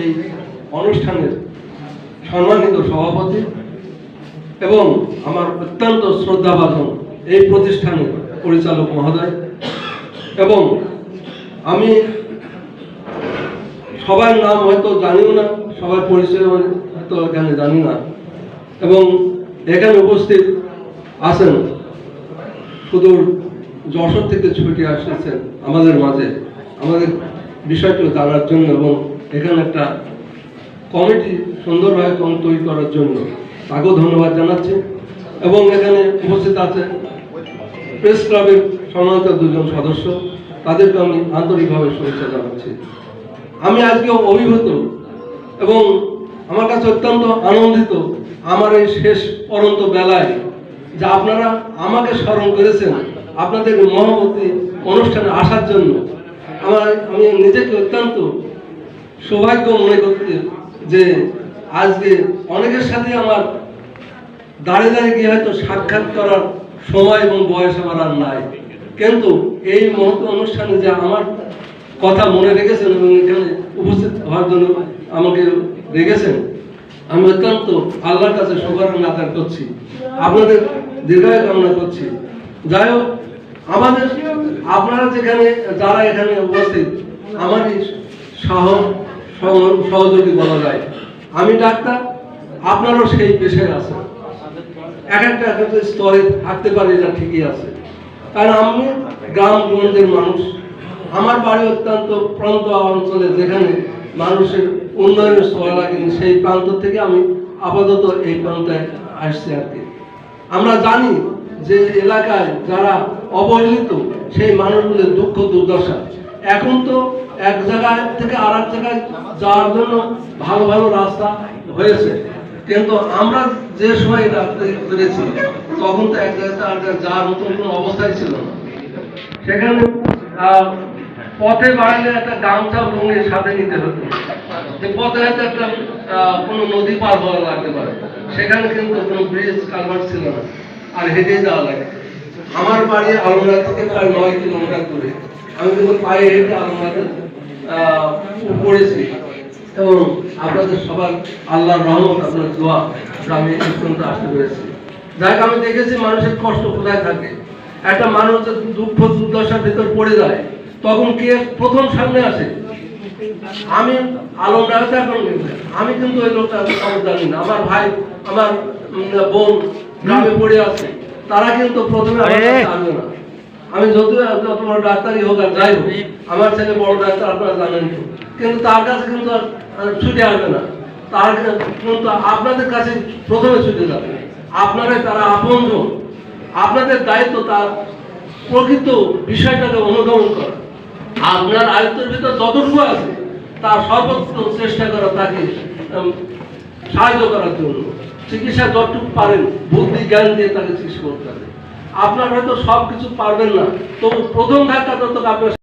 এই অনুষ্ঠানের সম্মানিত সভাপতি এবং আমার অত্যন্ত শ্রদ্ধাভাজন এই প্রতিষ্ঠানের পরিচালক মহোদয়, এবং আমি সবার নাম হয়তো জানিও না, সবার পরিচয় হয়তো এখানে জানি না, এবং এখানে উপস্থিত আছেন সুদূর যশোর থেকে ছুটে আসতেছেন আমাদের মাঝে আমাদের বিষয়টি জানার জন্য, এবং এখানে একটা কমিটি সুন্দরভাবে তৈরি করার জন্য তাকেও ধন্যবাদ জানাচ্ছি। এবং এখানে উপস্থিত আছে প্রেস ক্লাবের সম্মানিত দুজন সদস্য, তাদেরকে আমি আন্তরিকভাবে শুভেচ্ছা জানাচ্ছি। আমি আজকে অভিভূত এবং আমার কাছে অত্যন্ত আনন্দিত আমার এই শেষ পরন্ত বেলায় যে আপনারা আমাকে স্মরণ করেছেন আপনাদের মহমতি অনুষ্ঠানে আসার জন্য। আমি নিজেকে অত্যন্ত সৌভাগ্য মনে করতে যে আজকে অনেকের সাথে আমার দাঁড়িয়ে দাঁড়িয়ে গিয়ে হয়তো সাক্ষাৎ করার সময় এবং বয়স আমার আর নাই, কিন্তু এই মহৎ অনুষ্ঠানে যে আমার কথা মনে রেখেছেন এবং এখানে উপস্থিত হওয়ার জন্য আমাকে রেখেছেন, আমি অত্যন্ত আল্লাহর কাছে শুকরানা আদায় করছি, আপনাদের দীর্ঘায়ু কামনা করছি। যাই হোক, আপনারা যেখানে যারা এখানে উপস্থিত আমারই সহযোগী বলা যায়। আমি ডাক্তার, আপনারও সেই পেশায় আছে, এক একটা স্তরে থাকতে পারে, এটা ঠিকই আছে, কারণ আমি গ্রামগঞ্জের মানুষ। আমার বাড়ি অত্যন্ত প্রান্ত অঞ্চলে, যেখানে মানুষের উন্নয়নের স্তর লাগেনি, সেই প্রান্ত থেকে আমি আপাতত এই প্রান্তে আসছি আর কি। আমরা জানি যে এলাকায় যারা অবহেলিত সেই মানুষগুলোর দুঃখ দুর্দশা, এখন তো এক জায়গায় থেকে আর এক জায়গায় যাওয়ার জন্য ভালো ভালো রাস্তা হয়েছে, কিন্তু আমরা যে সময় রাখতে পেরেছি তখন তো এক জায়গায় আর যাওয়ার মতন কোনো অবস্থায় ছিল না। সেখানে পথে বাড়লে একটা গামছা লুঙ্গির সাথে নিতে হতো, যে পথে হয়তো একটা কোনো নদী পার হওয়া লাগতে পারে, সেখানে কিন্তু কোনো ব্রিজ কালভার্ট ছিল না, আর হেঁটেই যাওয়া লাগে। আমার বাড়ি আলমরা থেকে প্রায় 9 কিলোমিটার দূরে, আমি কিন্তু পায়ে হেঁটে আলমরাতে পড়েছি, এবং আপনাদের সবার আল্লাহর রহমত, আপনার দোয়া আমি এই পর্যন্ত আসতে পেরেছি। যাই হোক, আমি দেখেছি মানুষের কষ্ট কোথায় থাকে। একটা মানুষ দুঃখ দুর্দশার ভিতর পড়ে যায়, তখন কে প্রথম সামনে আসে? আমি আলমরাতে এখন আমি কিন্তু ওই লোকটা খবর জানি না। আমার ভাই, আমার বোন গ্রামে পড়ে আছে, তারা কিন্তু প্রথমে আসবে না। আমি যত বড় ডাক্তারই হোক আর যাই হোক, আমার ছেলে বড় ডাক্তার, আপনারা জানেন, কিন্তু তার কাছে কিন্তু ছুটে আসবে না, তার কিন্তু আপনাদের কাছে প্রথমে ছুটে যাবে। আপনারাই তারা আপনজন, আপনাদের দায়িত্ব তার প্রকৃত বিষয়টাকে অনুধাবন করা, আপনার আয়ত্তের ভিতর যতটুকু আছে তার সর্বোচ্চ চেষ্টা করা, তাকে সাহায্য করার জন্য। চিকিৎসা যতটুকু পারেন বুদ্ধি জ্ঞান দিয়ে তাকে চিকিৎসা করতে হবে। আপনার হয়তো সব কিছু পারবেন না, তবু প্রথম ধাক্কা তো আপনার